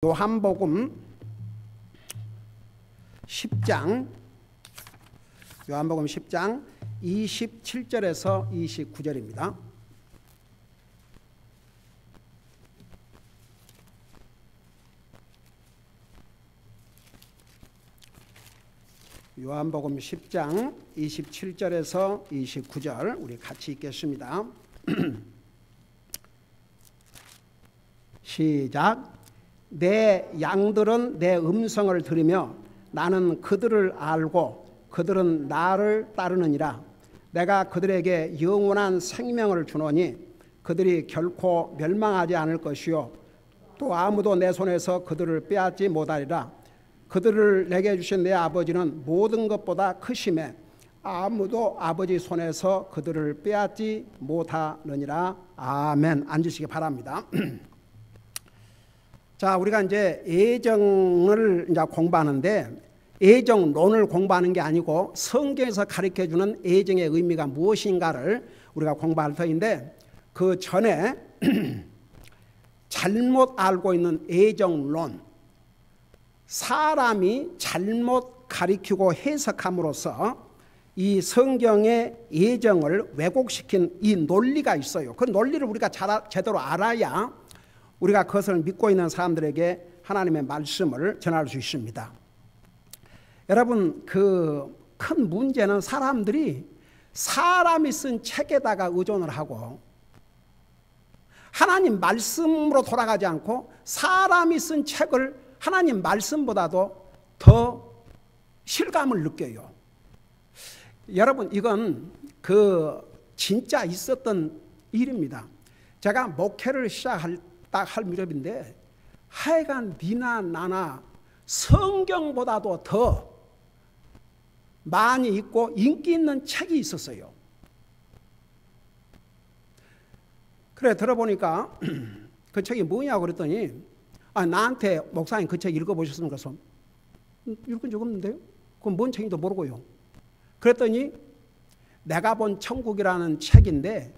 요한복음 10장 27절에서 29절입니다. 요한복음 10장 27절에서 29절 우리 같이 읽겠습니다. 시작. 내 양들은 내 음성을 들으며 나는 그들을 알고 그들은 나를 따르느니라. 내가 그들에게 영원한 생명을 주노니 그들이 결코 멸망하지 않을 것이요 또 아무도 내 손에서 그들을 빼앗지 못하리라. 그들을 내게 주신 내 아버지는 모든 것보다 크심에 아무도 아버지 손에서 그들을 빼앗지 못하느니라. 아멘. 앉으시기 바랍니다. 자, 우리가 이제 애정을 이제 공부하는데 애정론을 공부하는 게 아니고 성경에서 가르쳐주는 애정의 의미가 무엇인가를 우리가 공부할 터인데, 그 전에 잘못 알고 있는 애정론, 사람이 잘못 가르치고 해석함으로써 이 성경의 애정을 왜곡시킨 이 논리가 있어요. 그 논리를 우리가 제대로 알아야 우리가 그것을 믿고 있는 사람들에게 하나님의 말씀을 전할 수 있습니다. 여러분, 그 큰 문제는 사람들이 사람이 쓴 책에다가 의존을 하고 하나님 말씀으로 돌아가지 않고 사람이 쓴 책을 하나님 말씀보다도 더 실감을 느껴요. 여러분, 이건 진짜 있었던 일입니다. 제가 목회를 시작할 딱 할 무렵인데 하여간 니나 나나 성경보다도 더 많이 있고 인기 있는 책이 있었어요. 그래 들어보니까 그 책이 뭐냐고 그랬더니 나한테 목사님 그 책 읽어보셨습니까? 그래서 읽은 적 없는데요? 그건 뭔 책인지도 모르고요. 그랬더니 내가 본 천국이라는 책인데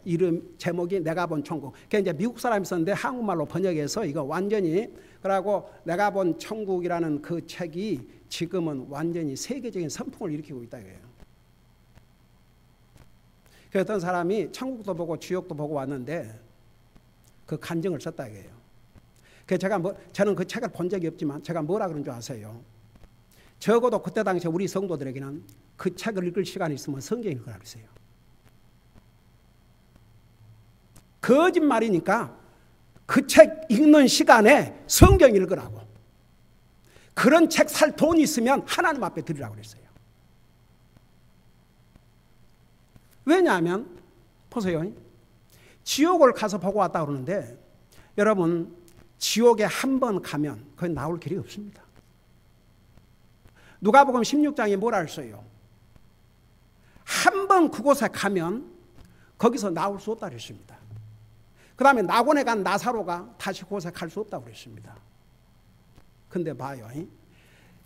제목이 내가 본 천국. 그게 이제 미국 사람이 썼는데 한국말로 번역해서 이거 완전히 그러고 내가 본 천국이라는 그 책이 지금은 완전히 세계적인 선풍을 일으키고 있다 이거예요. 그 어떤 사람이 천국도 보고 지옥도 보고 왔는데 그 간증을 썼다 이거예요. 그래서 저는 그 책을 본 적이 없지만 제가 뭐라 그런 줄 아세요? 적어도 그때 당시에 우리 성도들에게는 그 책을 읽을 시간이 있으면 성경 읽으라고 했어요. 거짓말이니까 그 책 읽는 시간에 성경 읽으라고. 그런 책 살 돈이 있으면 하나님 앞에 드리라고 그랬어요. 왜냐하면 보세요. 지옥을 가서 보고 왔다 그러는데 여러분, 지옥에 한 번 가면 거기 나올 길이 없습니다. 누가복음 16장에 뭐라 했어요? 한 번 그곳에 가면 거기서 나올 수 없다고 했습니다. 그 다음에 낙원에 간 나사로가 다시 그곳에 갈 수 없다고 그랬습니다. 근데 봐요.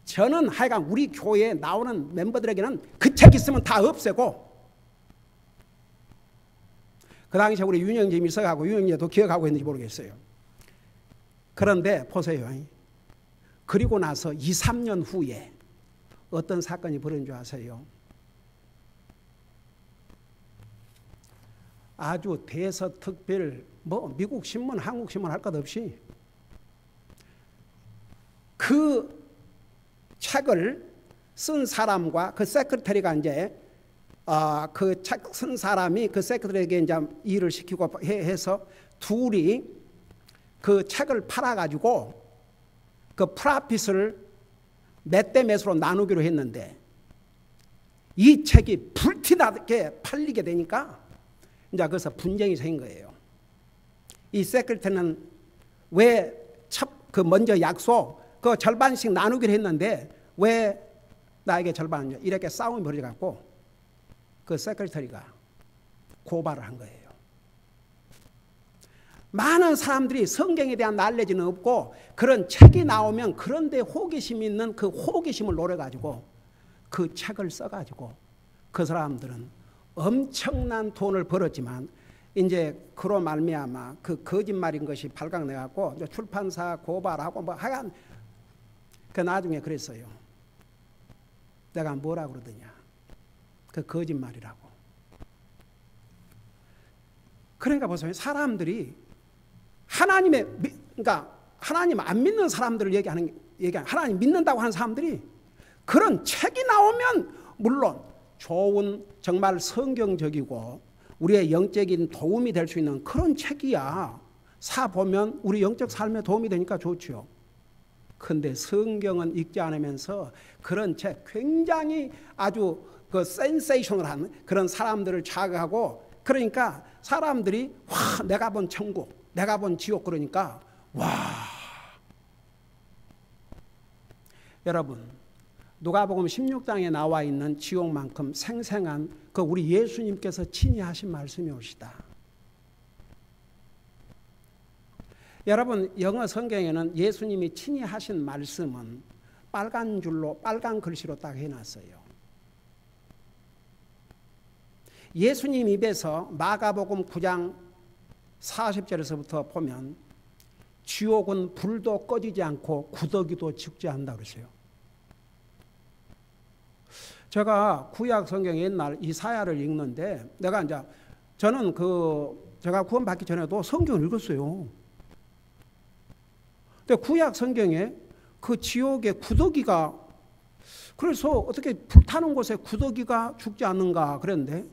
저는 하여간 우리 교회에 나오는 멤버들에게는 그 책 있으면 다 없애고, 그 당시에 우리 윤영재 미서하고 윤영재도 기억하고 있는지 모르겠어요. 그런데 보세요. 그리고 나서 2, 3년 후에 어떤 사건이 벌어진 줄 아세요? 아주 대서특별 미국 신문, 한국 신문 할 것 없이 그 책을 쓴 사람과 그 세크레터리가 이제 그 책 쓴 사람이 그 세크레터리에게 이제 일을 시키고 해서 둘이 그 책을 팔아가지고 그 프라핏을 몇 대 몇으로 나누기로 했는데 이 책이 불티나게 팔리게 되니까 이제 거기서 분쟁이 생긴 거예요. 이 세크레터리는 왜 먼저 약속 그 절반씩 나누기로 했는데 왜 나에게 절반 이렇게 싸움이 벌어져갖고 그 세크레터리가 고발을 한 거예요. 많은 사람들이 성경에 대한 날레지는 없고 그런 책이 나오면 그런데 호기심 있는 그 호기심을 노려가지고 그 책을 써가지고 그 사람들은 엄청난 돈을 벌었지만 이제 그로 말미암아 그 거짓말인 것이 발각내 갖고 출판사 고발하고 뭐 하여간 그 나중에 그랬어요. 내가 뭐라 그러더냐. 그 거짓말이라고. 그러니까 보세요. 사람들이 그러니까 하나님 안 믿는 사람들을 얘기하는 하나님 믿는다고 하는 사람들이 그런 책이 나오면 물론 좋은 정말 성경적이고 우리의 영적인 도움이 될 수 있는 그런 책이야. 사보면 우리 영적 삶에 도움이 되니까 좋죠. 그런데 성경은 읽지 않으면서 그런 책 굉장히 아주 그 센세이셔널한 그런 사람들을 자극하고 그러니까 사람들이 와 내가 본 천국 내가 본 지옥 그러니까 와 여러분 누가복음 16장에 나와 있는 지옥만큼 생생한 그 우리 예수님께서 친히 하신 말씀이 옵시다. 여러분 영어 성경에는 예수님이 친히 하신 말씀은 빨간 줄로 빨간 글씨로 딱 해놨어요. 예수님 입에서 마가복음 9장 40절에서부터 보면 지옥은 불도 꺼지지 않고 구더기도 죽지 않는다 그러세요. 제가 구약 성경 옛날 이사야를 읽는데 저는 제가 구원받기 전에도 성경을 읽었어요. 근데 구약 성경에 그 지옥의 구더기가 그래서 어떻게 불타는 곳에 구더기가 죽지 않는가 그랬는데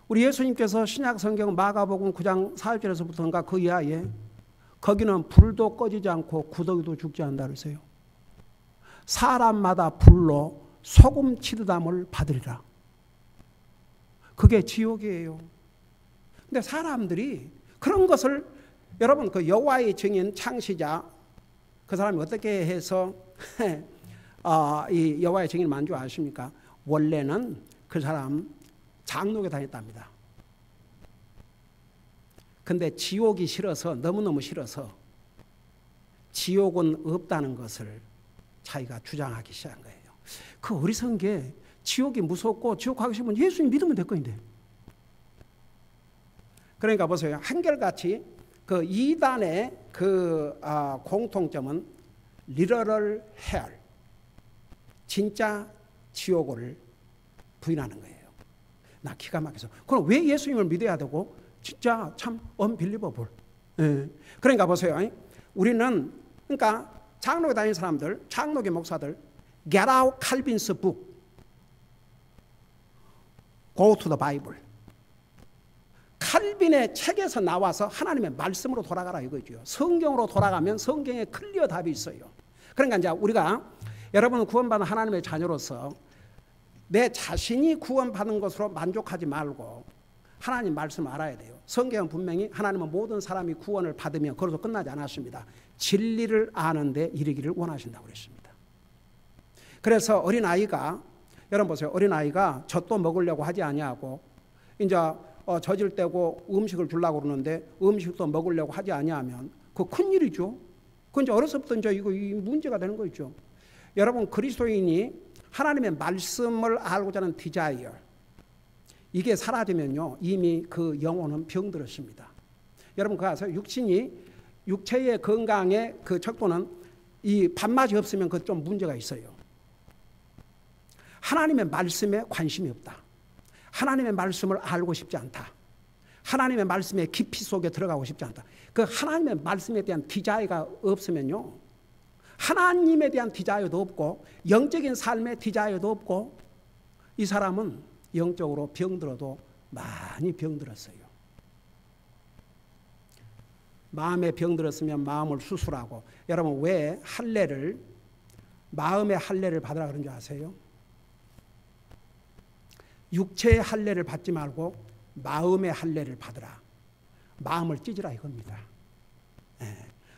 우리 예수님께서 신약 성경 마가복음 9장 40절에서부터인가 그 이하에 거기는 불도 꺼지지 않고 구더기도 죽지 않는다 그러세요. 사람마다 불로 소금 치듯함을 받으리라. 그게 지옥이에요. 근데 사람들이 그런 것을 여러분 그 여호와의 증인 창시자 그 사람이 어떻게 해서 이 여호와의 증인을 만든 줄 아십니까? 원래는 그 사람 장로교 다녔답니다. 근데 지옥이 싫어서 너무너무 싫어서 지옥은 없다는 것을 자기가 주장하기 시작한 거예요. 그 어리석은 게 지옥이 무섭고 지옥 가기 싫으면 예수님 믿으면 될 거인데. 그러니까 보세요. 한결같이 그 이단의 그 공통점은 literal hell, 진짜 지옥을 부인하는 거예요. 나 기가 막혀서. 그럼 왜 예수님을 믿어야 되고? 진짜 참 unbelievable. 예. 그러니까 보세요. 우리는 그러니까 장로교 다니는 사람들, 장로교 목사들 Get out Calvin's book. Go to the Bible. 칼빈의 책에서 나와서 하나님의 말씀으로 돌아가라 이거죠. 성경으로 돌아가면 성경에 클리어 답이 있어요. 그러니까 이제 우리가 여러분은 구원받은 하나님의 자녀로서 내 자신이 구원받은 것으로 만족하지 말고 하나님 말씀을 알아야 돼요. 성경은 분명히 하나님은 모든 사람이 구원을 받으며 그것으로 끝나지 않았습니다. 진리를 아는데 이르기를 원하신다고 그랬습니다. 그래서 어린아이가 여러분 보세요. 어린아이가 젖도 먹으려고 하지 아니하고 이제 젖을 떼고 음식을 주려고 그러는데 음식도 먹으려고 하지 아니하면 그거 큰일이죠. 그 이제 어려서부터 이제 이거 문제가 되는 거 있죠. 여러분 그리스도인이 하나님의 말씀을 알고자 하는 디자이어 이게 사라지면요 이미 그 영혼은 병들었습니다. 여러분 그거 아세요? 육체의 건강의 그 척도는 이 밥맛이 없으면 그 좀 문제가 있어요. 하나님의 말씀에 관심이 없다. 하나님의 말씀을 알고 싶지 않다. 하나님의 말씀의 깊이 속에 들어가고 싶지 않다. 그 하나님의 말씀에 대한 디자이어가 없으면요 하나님에 대한 디자이어도 없고 영적인 삶의 디자이어도 없고 이 사람은 영적으로 병들어도 많이 병들었어요. 마음에 병들었으면 마음을 수술하고 여러분 왜 마음의 할례를 받으라 그런 줄 아세요? 육체의 할례를 받지 말고 마음의 할례를 받으라. 마음을 찢으라 이겁니다.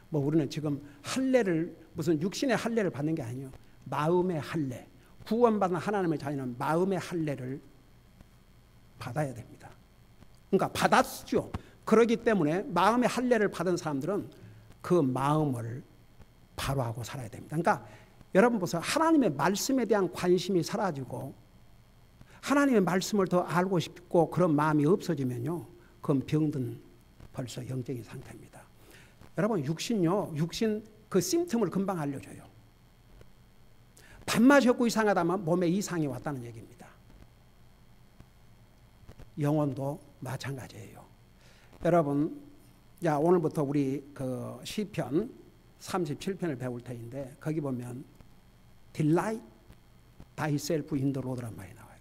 뭐 우리는 지금 할례를 무슨 육신의 할례를 받는 게 아니에요. 마음의 할례. 구원받은 하나님의 자녀는 마음의 할례를 받아야 됩니다. 그러니까 받았죠. 그렇기 때문에 마음의 할례를 받은 사람들은 그 마음을 바로 하고 살아야 됩니다. 그러니까 여러분 보세요. 하나님의 말씀에 대한 관심이 사라지고 하나님의 말씀을 더 알고 싶고 그런 마음이 없어지면요. 그건 병든 벌써 영적인 상태입니다. 여러분 육신요, 육신 그 심텀을 금방 알려줘요. 밥 마셨고 이상하다면 몸에 이상이 왔다는 얘기입니다. 영혼도 마찬가지예요. 여러분, 자 오늘부터 우리 그 시편 37편을 배울 터인데 거기 보면 delight thyself in the Lord란 말이 나와요.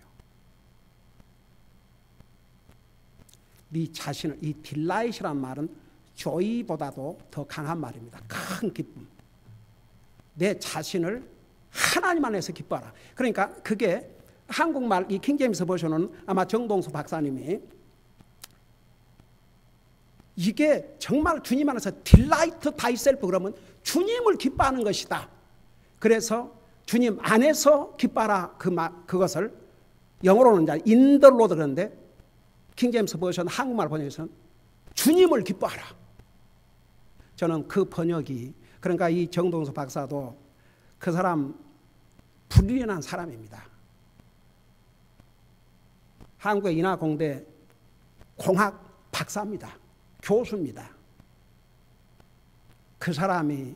네 자신을, 이 delight이란 말은 joy보다도 더 강한 말입니다. 큰 기쁨. 내 자신을 하나님 안에서 기뻐하라. 그러니까 그게 한국말 이 킹제임스 버전은 아마 정동수 박사님이 이게 정말 주님 안에서 delight thyself 그러면 주님을 기뻐하는 것이다. 그래서 주님 안에서 기뻐하라 그것을 영어로는 이제 in the Lord 그런데 킹제임스 버전 한국말 번역에서는 주님을 기뻐하라. 저는 그 번역이 그러니까 이 정동수 박사도 그 사람 불리한 사람입니다. 한국의 인하공대 공학 박사입니다. 교수입니다. 그 사람이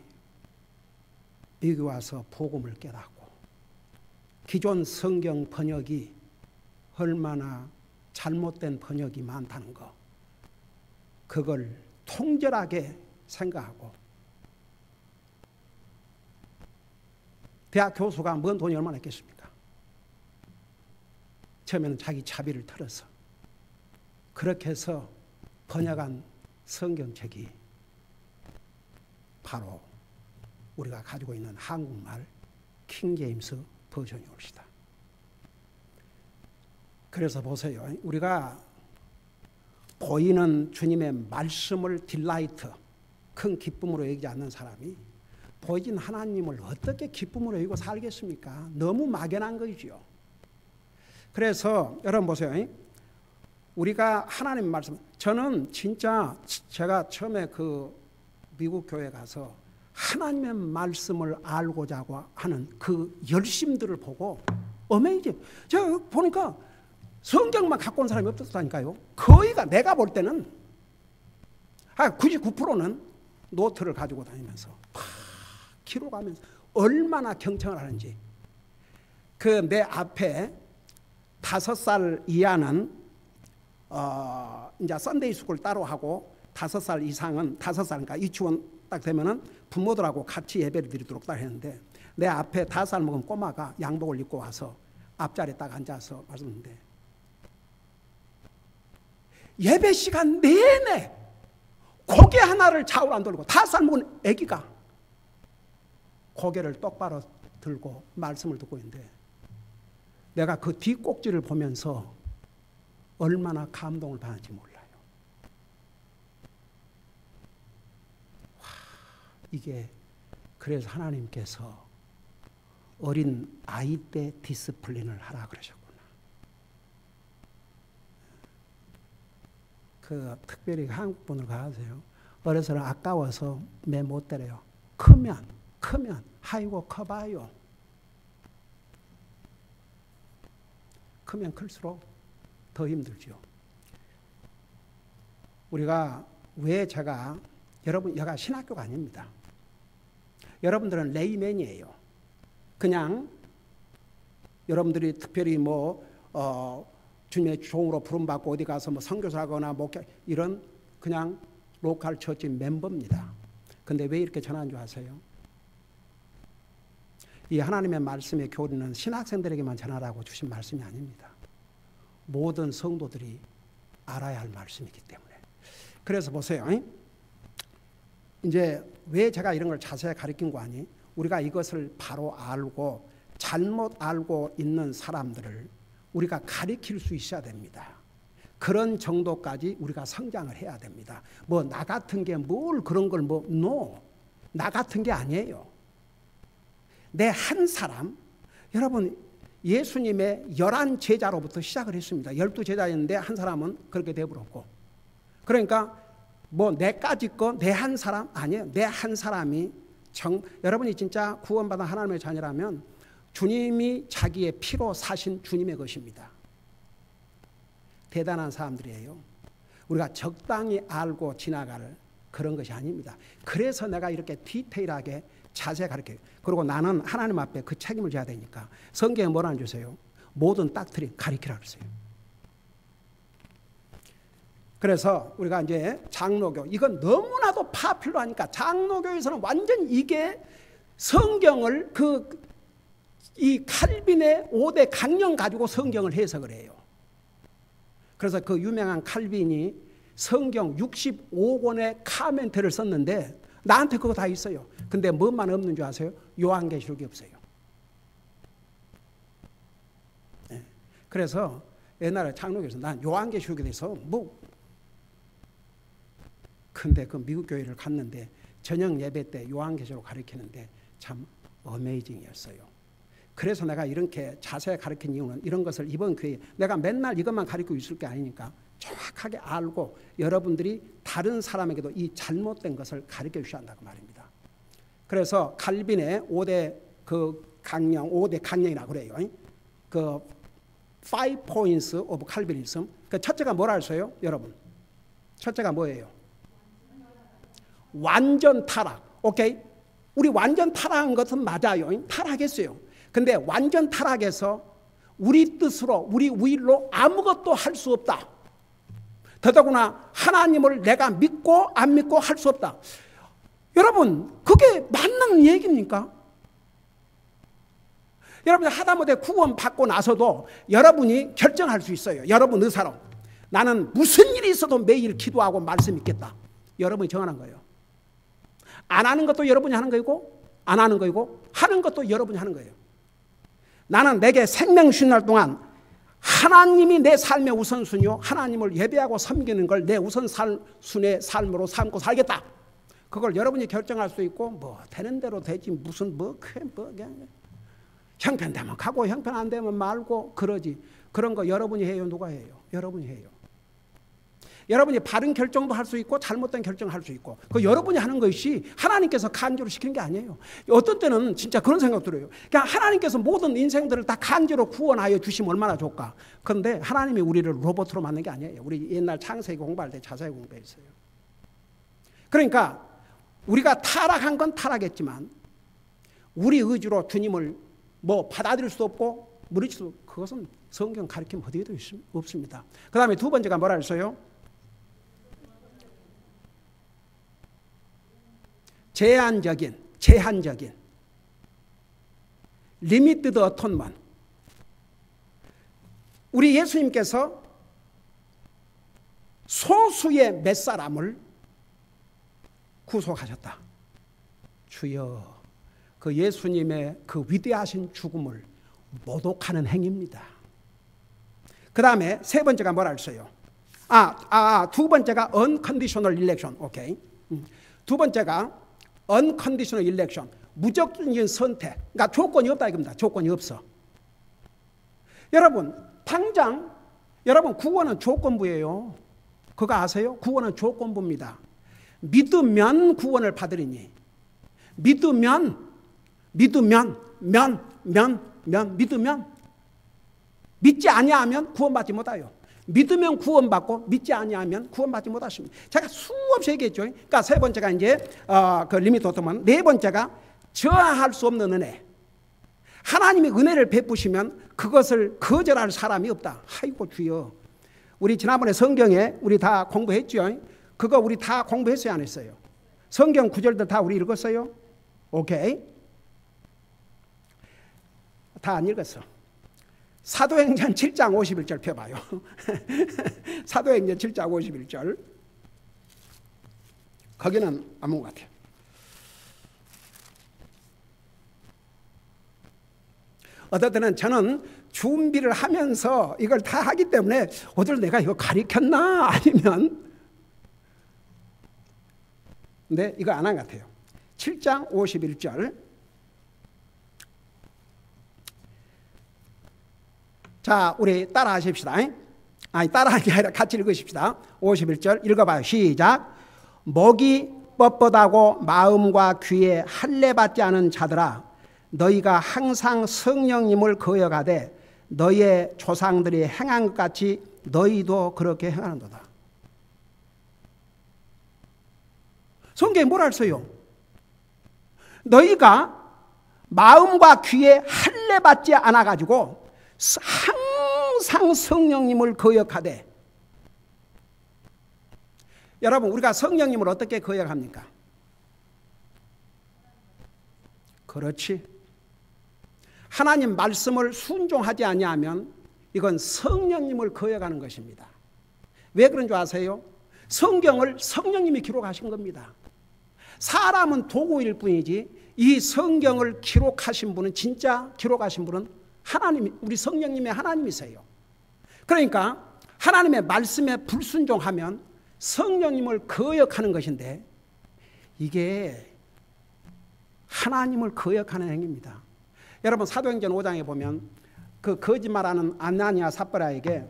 미국에 와서 복음을 깨닫고 기존 성경 번역이 얼마나 잘못된 번역이 많다는 거 그걸 통절하게 생각하고 대학 교수가 뭔 돈이 얼마나 있겠습니까? 처음에는 자기 자비를 털어서 그렇게 해서 번역한 성경책이 바로 우리가 가지고 있는 한국말 킹제임스 버전이 옵시다. 그래서 보세요. 우리가 보이는 주님의 말씀을 딜라이트, 큰 기쁨으로 여기지 않는 사람이 보이진 하나님을 어떻게 기쁨으로 여기고 살겠습니까? 너무 막연한 거죠. 그래서 여러분 보세요. 우리가 하나님 말씀, 저는 진짜 제가 처음에 그 미국 교회 가서 하나님의 말씀을 알고자 하는 그 열심들을 보고 어메이징. 제가 보니까 성경만 갖고 온 사람이 없었다니까요. 거의가 내가 볼 때는 99%는 노트를 가지고 다니면서 막 기록하면서 얼마나 경청을 하는지. 그 내 앞에 5살 이하는 이제 썬데이 스쿨 따로 하고 5살 이상은 5살 그러니까 유치원 딱 되면은 부모들하고 같이 예배를 드리도록 딱 했는데 내 앞에 5살 먹은 꼬마가 양복을 입고 와서 앞자리에 딱 앉아서 말씀했는데 예배 시간 내내 고개 하나를 좌우로 안 돌리고 5살 먹은 아기가 고개를 똑바로 들고 말씀을 듣고 있는데 내가 그 뒷꼭지를 보면서 얼마나 감동을 받는지 몰라요. 와, 이게 그래서 하나님께서 어린 아이 때 디스플린을 하라 그러셨구나. 그 특별히 한국 분을 가세요. 어려서는 아까워서 매 못 때려요. 크면 아이고 커봐요. 크면 클수록 더 힘들죠. 우리가 왜 제가 여러분 여가 신학교가 아닙니다. 여러분들은 레이맨이에요. 그냥 여러분들이 특별히 주님의 종으로 부름받고 어디 가서 선교사거나 목회 이런 그냥 로컬 처치 멤버입니다. 근데 왜 이렇게 전하는 줄 아세요? 이 하나님의 말씀의 교리는 신학생들에게만 전하라고 주신 말씀이 아닙니다. 모든 성도들이 알아야 할 말씀이기 때문에. 그래서 보세요. 이제 왜 제가 이런 걸 자세히 가르친 거 아니? 우리가 이것을 바로 알고 잘못 알고 있는 사람들을 우리가 가르칠 수 있어야 됩니다. 그런 정도까지 우리가 성장을 해야 됩니다. 나 같은 게 뭘 그런 걸 나 같은 게 아니에요. 내 한 사람, 여러분 예수님의 11제자로부터 시작을 했습니다. 12제자였는데 한 사람은 그렇게 되어버렸고. 그러니까 내까지 거 내 한 사람 아니에요. 내 한 사람이 여러분이 진짜 구원받은 하나님의 자녀라면 주님이 자기의 피로 사신 주님의 것입니다. 대단한 사람들이에요. 우리가 적당히 알고 지나갈 그런 것이 아닙니다. 그래서 내가 이렇게 디테일하게 자세히 가르쳐요. 그리고 나는 하나님 앞에 그 책임을 져야 되니까 성경에 뭐라는 주세요? 모든 딱들이 가르치라 그랬어요. 그래서 우리가 이제 장로교, 이건 너무나도 파퓰러하니까 장로교에서는 완전 이게 성경을 이 칼빈의 5대 강령 가지고 성경을 해석을 해요. 그래서 그 유명한 칼빈이 성경 65권의 카멘트를 썼는데 나한테 그거 다 있어요. 근데 뭐만 없는 줄 아세요? 요한계시록이 없어요. 네. 그래서 옛날에 장로교에서 난 요한계시록에 대해서 근데 그 미국 교회를 갔는데 저녁 예배 때 요한계시록 가르치는데 참 어메이징이었어요. 그래서 내가 이렇게 자세히 가르친 이유는 이런 것을 이번 교회에 내가 맨날 이것만 가르치고 있을 게 아니니까 정확하게 알고 여러분들이 다른 사람에게도 이 잘못된 것을 가르쳐 주셔야 한다고 말입니다. 그래서 칼빈의 5대 강령, 5대 강령이라고 그래요. 그 5 points of Calvinism. 그 첫째가 뭐라 했어요, 여러분? 첫째가 뭐예요? 완전 타락. 오케이? 우리 완전 타락한 것은 맞아요. 타락했어요. 근데 완전 타락해서 우리 뜻으로, 우리 위로 아무것도 할 수 없다. 더더구나 하나님을 내가 믿고 안 믿고 할 수 없다. 여러분, 그게 맞는 얘기입니까? 여러분, 하다못해 구원 받고 나서도 여러분이 결정할 수 있어요. 여러분 의사로. 나는 무슨 일이 있어도 매일 기도하고 말씀 읽겠다. 여러분이 정하는 거예요. 안 하는 것도 여러분이 하는 거이고, 안 하는 거이고, 하는 것도 여러분이 하는 거예요. 나는 내게 생명 주신 날 동안 하나님이 내 삶의 우선순위요, 하나님을 예배하고 섬기는 걸 내 우선순위의 삶으로 삼고 살겠다. 그걸 여러분이 결정할 수 있고, 되는 대로 되지, 무슨 그냥 형편되면 가고 형편 안 되면 말고 그러지. 그런 거 여러분이 해요, 누가 해요? 여러분이 해요. 여러분이 바른 결정도 할 수 있고 잘못된 결정을 할 수 있고, 그 여러분이 하는 것이 하나님께서 강제로 시키는 게 아니에요. 어떤 때는 진짜 그런 생각 들어요. 그냥 하나님께서 모든 인생들을 다 강제로 구원하여 주시면 얼마나 좋을까. 그런데 하나님이 우리를 로봇으로 만든 게 아니에요. 우리 옛날 창세기 공부할 때 자세히 공부했어요. 그러니까 우리가 타락한 건 타락했지만 우리 의지로 주님을 받아들일 수도 없고 무리칠 수도 없고, 그것은 성경 가르침 어디에도 없습니다. 그 다음에 두 번째가 뭐라 했어요? 제한적인 limited atonement. 우리 예수님께서 소수의 몇 사람을 구속하셨다. 주여, 그 예수님의 그 위대하신 죽음을 모독하는 행위입니다. 그 다음에 세 번째가 뭐라 했어요? 두 번째가 unconditional election. 오케이. 두 번째가 unconditional election, 무조건적인 선택. 그러니까 조건이 없다 이겁니다. 조건이 없어. 여러분, 당장 여러분 구원은 조건부예요. 그거 아세요? 구원은 조건부입니다. 믿으면 구원을 받으리니. 믿으면 믿지 아니하면 구원받지 못해요. 믿으면 구원받고 믿지 아니하면 구원받지 못하십니다. 제가 수없이 얘기했죠. 그러니까 세 번째가 이제 그 리미트 오토만, 네 번째가 저하할 수 없는 은혜. 하나님이 은혜를 베푸시면 그것을 거절할 사람이 없다. 아이고 주여. 우리 지난번에 성경에 우리 다 공부했죠. 그거 우리 다 공부했어요, 안 했어요? 성경 구절들 다 우리 읽었어요? 오케이. 다 안 읽었어. 사도행전 7장 51절 펴봐요. 사도행전 7장 51절. 거기는 아무 것 같아요. 어떨 때는 저는 준비를 하면서 이걸 다 하기 때문에 오늘 내가 이거 가르쳤나 아니면, 근데 이거 안 한 것 같아요. 7장 51절. 자, 우리 따라 하십시다. 따라하는 게 아니라 같이 읽으십시다. 51절 읽어봐요. 시작. 목이 뻣뻣하고 마음과 귀에 할례받지 않은 자들아, 너희가 항상 성령님을 거역하되 너희의 조상들이 행한 것 같이 너희도 그렇게 행하는도다. 성경에 뭐라 했어요? 너희가 마음과 귀에 할례 받지 않아 가지고 항상 성령님을 거역하되. 여러분, 우리가 성령님을 어떻게 거역합니까? 그렇지. 하나님 말씀을 순종하지 아니하면 이건 성령님을 거역하는 것입니다. 왜 그런 줄 아세요? 성경을 성령님이 기록하신 겁니다. 사람은 도구일 뿐이지 이 성경을 기록하신 분은, 진짜 기록하신 분은 하나님, 우리 성령님의 하나님이세요. 그러니까 하나님의 말씀에 불순종하면 성령님을 거역하는 것인데, 이게 하나님을 거역하는 행위입니다. 여러분, 사도행전 5장에 보면 그 거짓말하는 아나니아 삽비라에게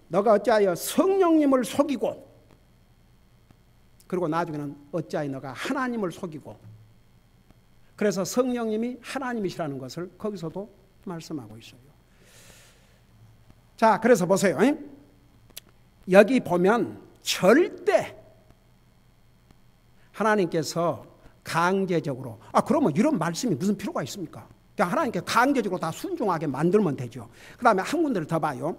너가 어찌하여 성령님을 속이고, 그리고 나중에는 어찌하여 너가 하나님을 속이고, 그래서 성령님이 하나님이시라는 것을 거기서도 말씀하고 있어요. 자, 그래서 보세요. 여기 보면 절대 하나님께서 강제적으로, 그러면 이런 말씀이 무슨 필요가 있습니까? 그냥 하나님께 강제적으로 다 순종하게 만들면 되죠. 그 다음에 한 군데를 더 봐요.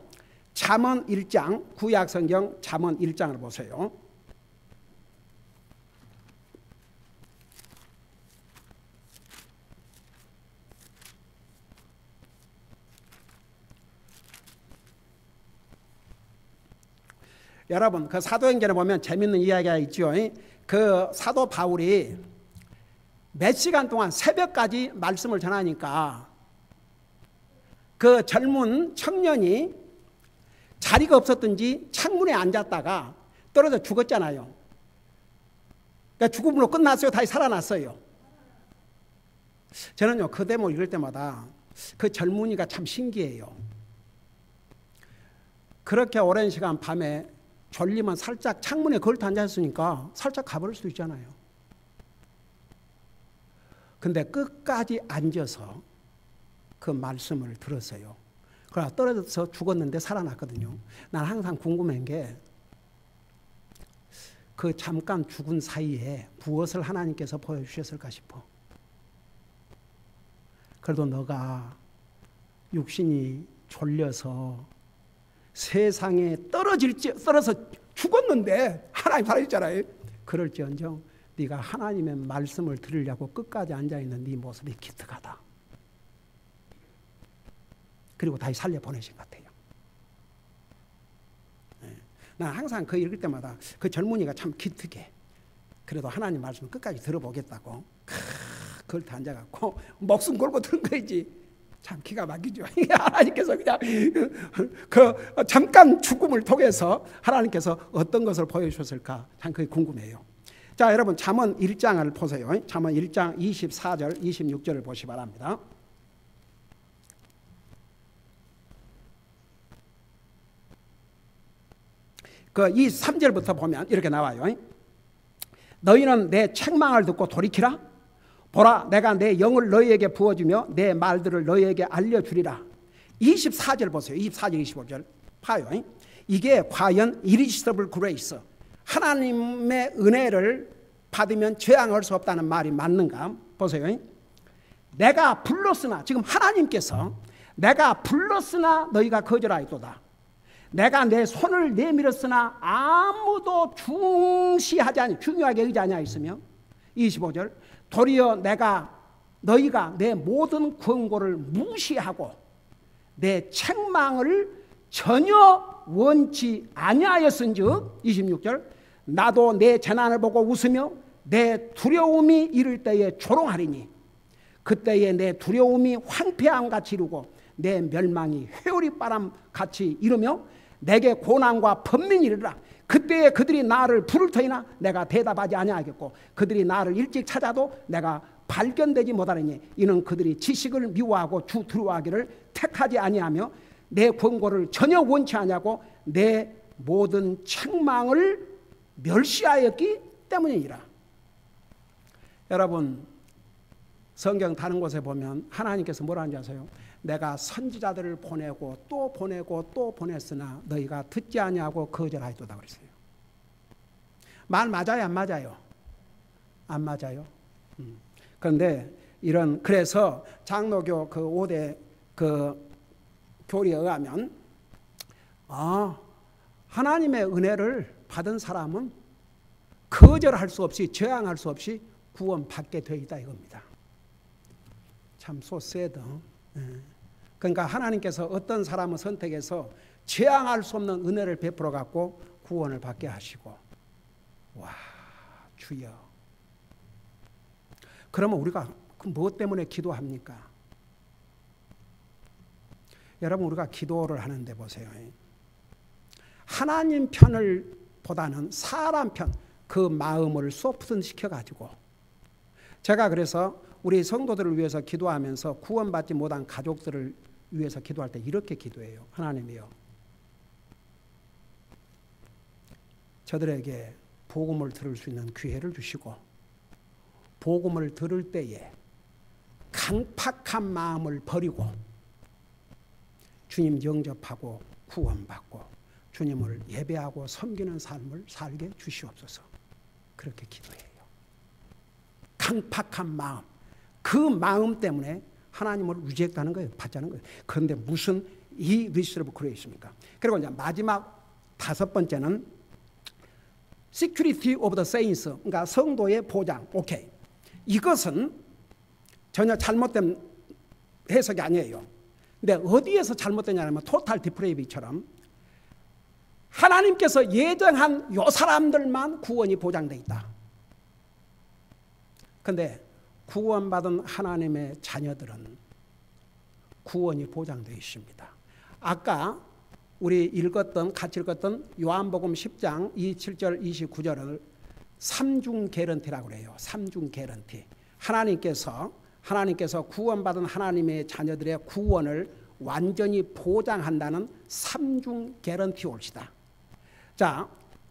잠언 1장, 구약성경 잠언 1장을 보세요. 여러분, 그 사도행전에 보면 재밌는 이야기가 있죠. 그 사도 바울이 몇 시간 동안 새벽까지 말씀을 전하니까 그 젊은 청년이 자리가 없었든지 창문에 앉았다가 떨어져 죽었잖아요. 그러니까 죽음으로 끝났어요? 다시 살아났어요? 저는요, 그 대목 읽을 때마다 그 젊은이가 참 신기해요. 그렇게 오랜 시간 밤에 졸리면 살짝 창문에 걸터 앉아있으니까 살짝 가버릴 수도 있잖아요. 근데 끝까지 앉아서 그 말씀을 들었어요. 그러나 떨어져서 죽었는데 살아났거든요. 난 항상 궁금한 게 그 잠깐 죽은 사이에 무엇을 하나님께서 보여주셨을까 싶어. 그래도 너가 육신이 졸려서 세상에 떨어져서 죽었는데 하나님 살아있잖아요. 그럴지언정 네가 하나님의 말씀을 들으려고 끝까지 앉아있는 네 모습이 기특하다. 그리고 다시 살려보내신 것 같아요. 난 항상 그 읽을 때마다 그 젊은이가 참 기특해. 그래도 하나님 말씀을 끝까지 들어보겠다고 그걸 다 앉아갖고 목숨 걸고 들은 거지. 참 기가 막히죠. 하나님께서 그냥 그 잠깐 죽음을 통해서 하나님께서 어떤 것을 보여주셨을까 참 그게 궁금해요. 자, 여러분 잠언 1장을 보세요. 잠언 1장 24절 26절을 보시 바랍니다. 그 23절부터 보면 이렇게 나와요. 너희는 내 책망을 듣고 돌이키라. 보라, 내가 내 영을 너희에게 부어주며 내 말들을 너희에게 알려주리라. 24절 보세요. 24절 25절 봐요. 이게 과연 irresistible grace, 하나님의 은혜를 받으면 죄악할 수 없다는 말이 맞는가 보세요. 내가 불렀으나, 지금 하나님께서 내가 불렀으나 너희가 거절하였도다. 내가 내 손을 내밀었으나 아무도 중요하게 의지하지 않았으며, 25절 도리어 너희가 내 모든 권고를 무시하고 내 책망을 전혀 원치 아니하였은즉, 26절 나도 내 재난을 보고 웃으며 내 두려움이 이를 때에 조롱하리니 그때에 내 두려움이 황폐함같이 이르고 내 멸망이 회오리바람 같이 이르며 내게 고난과 번민이 이르라. 그때에 그들이 나를 부를 터이나 내가 대답하지 아니하겠고 그들이 나를 일찍 찾아도 내가 발견되지 못하리니 이는 그들이 지식을 미워하고 주 두려워하기를 택하지 아니하며 내 권고를 전혀 원치 아니하고 내 모든 책망을 멸시하였기 때문이니라. 여러분, 성경 다른 곳에 보면 하나님께서 뭐라 하는지 아세요? 내가 선지자들을 보내고 또 보내고 또 보냈으나 너희가 듣지 아니하고 거절하였도다 그랬어요. 말 맞아요, 안 맞아요? 안 맞아요. 그런데 그래서 장로교 그 5대 그 교리에 의하면 하나님의 은혜를 받은 사람은 거절할 수 없이 저항할 수 없이 구원받게 되어 있다 이겁니다. 참 so sad. 그러니까 하나님께서 어떤 사람을 선택해서 저항할 수 없는 은혜를 베풀어 갖고 구원을 받게 하시고, 와 주여. 그러면 우리가 무엇 때문에 기도합니까? 여러분 우리가 기도를 하는데 보세요. 하나님 편을 보다는 사람 편, 그 마음을 소프트 시켜가지고, 제가 그래서 우리 성도들을 위해서 기도하면서 구원받지 못한 가족들을 위해서 기도할 때 이렇게 기도해요. 하나님이요, 저들에게 복음을 들을 수 있는 기회를 주시고, 복음을 들을 때에 강팍한 마음을 버리고 주님 영접하고 구원받고 주님을 예배하고 섬기는 삶을 살게 주시옵소서. 그렇게 기도해요. 강팍한 마음, 그 마음 때문에 하나님을 리젝트하는 거예요. 받자는 거예요. 그런데 무슨 이 리스트를 그려 있습니까? 그리고 이제 마지막 5번째는 security of the saints, 그러니까 성도의 보장. 오케이. 이것은 전혀 잘못된 해석이 아니에요. 근데 어디에서 잘못되냐면 토탈 디프레이비처럼 하나님께서 예정한 요 사람들만 구원이 보장되어 있다. 그런데 구원받은 하나님의 자녀들은 구원이 보장되어 있습니다. 아까 우리 같이 읽었던 요한복음 10장 27절 29절을 삼중 개런티라고 그래요. 삼중 개런티. 하나님께서 구원받은 하나님의 자녀들의 구원을 완전히 보장한다는 삼중 개런티 올시다. 자,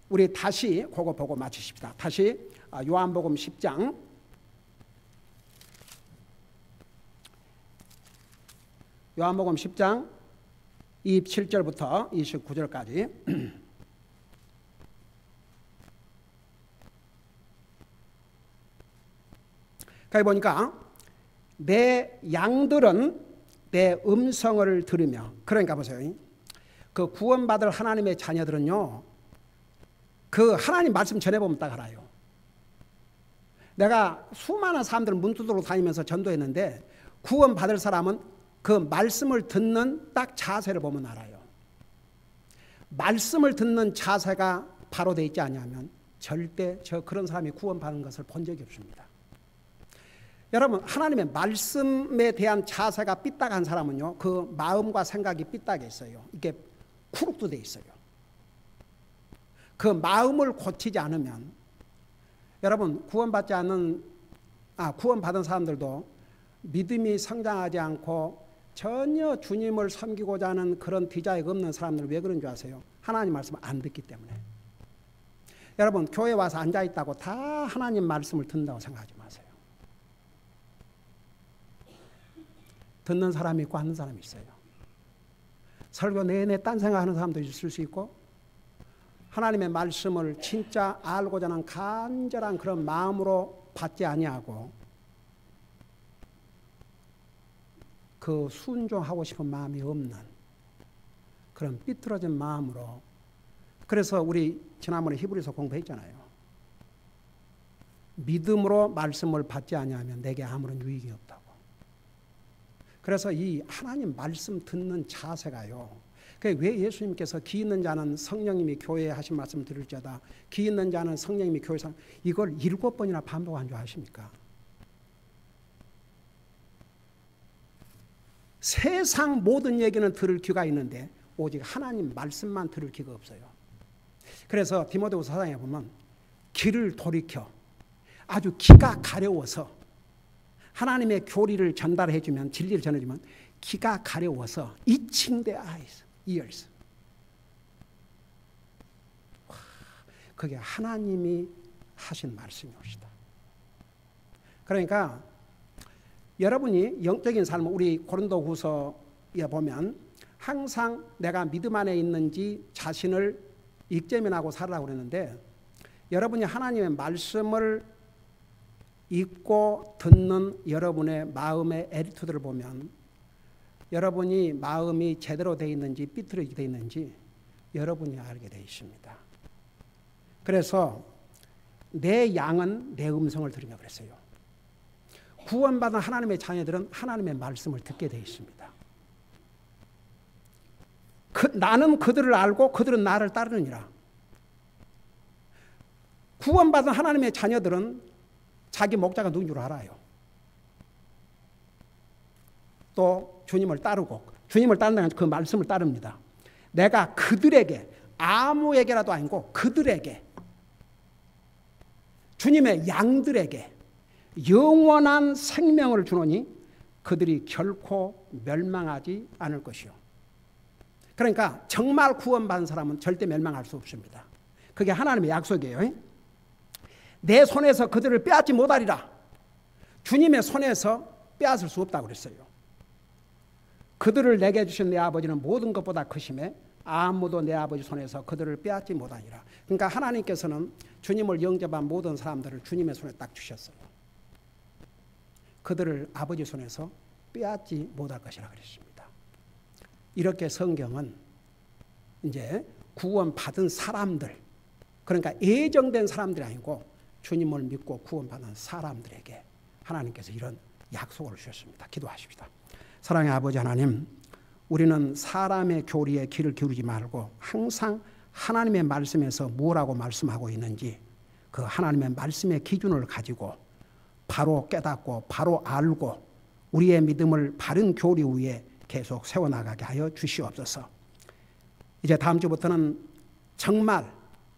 우리 다시 그거 보고 마치십시다. 다시 요한복음 10장 27절부터 29절까지 거기 보니까 내 양들은 내 음성을 들으며, 그러니까 보세요. 그 구원받을 하나님의 자녀들은요, 그 하나님 말씀 전해보면 딱 알아요. 내가 수많은 사람들을 문 두드러 다니면서 전도했는데 구원받을 사람은 그 말씀을 듣는 딱 자세를 보면 알아요. 말씀을 듣는 자세가 바로 돼 있지 않냐면 절대 그런 사람이 구원받는 것을 본 적이 없습니다. 여러분, 하나님의 말씀에 대한 자세가 삐딱한 사람은요, 그 마음과 생각이 삐딱해 있어요. 이게 쿠룩도 돼 있어요. 그 마음을 고치지 않으면, 여러분 구원받은 사람들도 믿음이 성장하지 않고 전혀 주님을 섬기고자 하는 그런 디자이가 없는 사람들은 왜 그런 줄 아세요? 하나님 말씀을 안 듣기 때문에. 여러분, 교회 와서 앉아있다고 다 하나님 말씀을 듣는다고 생각하지 마세요. 듣는 사람이 있고 하는 사람이 있어요. 설교 내내 딴 생각하는 사람도 있을 수 있고, 하나님의 말씀을 진짜 알고자 하는 간절한 그런 마음으로 받지 아니하고 그 순종하고 싶은 마음이 없는 그런 삐뚤어진 마음으로. 그래서 우리 지난번에 히브리서 공부했잖아요. 믿음으로 말씀을 받지 아니하면 내게 아무런 유익이 없다고. 그래서 이 하나님 말씀 듣는 자세가요, 왜 예수님께서 기 있는 자는 성령님이 교회에 하신 말씀을 들을지어다, 기 있는 자는 성령님이 교회에 이걸 7번이나 반복한 줄 아십니까? 세상 모든 얘기는 들을 귀가 있는데 오직 하나님 말씀만 들을 귀가 없어요. 그래서 디모데후서 4장에 보면 귀를 돌이켜 아주 귀가 가려워서 하나님의 교리를 전달해 주면, 진리를 전해주면 귀가 가려워서 itching the eyes, ears. 그게 하나님이 하신 말씀이옵시다. 그러니까 여러분이 영적인 삶을 우리 고린도후서에 보면 항상 내가 믿음 안에 있는지 자신을 익제면하고 살으라고 그랬는데, 여러분이 하나님의 말씀을 읽고 듣는 여러분의 마음의 애리투드를 보면 여러분이 마음이 제대로 되어 있는지 삐뚤어지게 되어 있는지 여러분이 알게 되어 있습니다. 그래서 내 양은 내 음성을 들으며 그랬어요. 구원받은 하나님의 자녀들은 하나님의 말씀을 듣게 되어 있습니다. 나는 그들을 알고 그들은 나를 따르느니라. 구원받은 하나님의 자녀들은 자기 목자가 누군 줄 알아요. 또 주님을 따르고 주님을 따른다는 그 말씀을 따릅니다. 내가 그들에게 아무에게라도 아니고 그들에게 주님의 양들에게 영원한 생명을 주노니 그들이 결코 멸망하지 않을 것이요. 그러니까 정말 구원받은 사람은 절대 멸망할 수 없습니다. 그게 하나님의 약속이에요. 내 손에서 그들을 빼앗지 못하리라. 주님의 손에서 빼앗을 수 없다고 그랬어요. 그들을 내게 주신 내 아버지는 모든 것보다 크심에 아무도 내 아버지 손에서 그들을 빼앗지 못하니라. 그러니까 하나님께서는 주님을 영접한 모든 사람들을 주님의 손에 딱 주셨어요. 그들을 아버지 손에서 빼앗지 못할 것이라 그랬습니다. 이렇게 성경은 이제 구원받은 사람들, 그러니까 예정된 사람들이 아니고 주님을 믿고 구원받은 사람들에게 하나님께서 이런 약속을 주셨습니다. 기도하십시다. 사랑의 아버지 하나님, 우리는 사람의 교리에 귀를 기울이지 말고 항상 하나님의 말씀에서 뭐라고 말씀하고 있는지 그 하나님의 말씀의 기준을 가지고 바로 깨닫고 바로 알고 우리의 믿음을 바른 교리 위에 계속 세워나가게 하여 주시옵소서. 이제 다음 주부터는 정말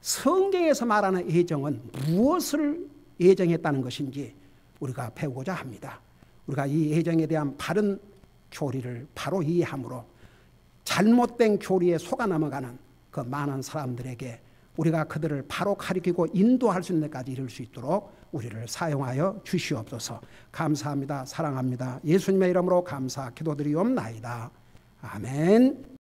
성경에서 말하는 예정은 무엇을 예정했다는 것인지 우리가 배우고자 합니다. 우리가 이 예정에 대한 바른 교리를 바로 이해함으로 잘못된 교리에 속아 넘어가는 그 많은 사람들에게 우리가 그들을 바로 가리키고 인도할 수 있는 데까지 이룰 수 있도록 우리를 사용하여 주시옵소서. 감사합니다. 사랑합니다. 예수님의 이름으로 감사 기도드리옵나이다. 아멘.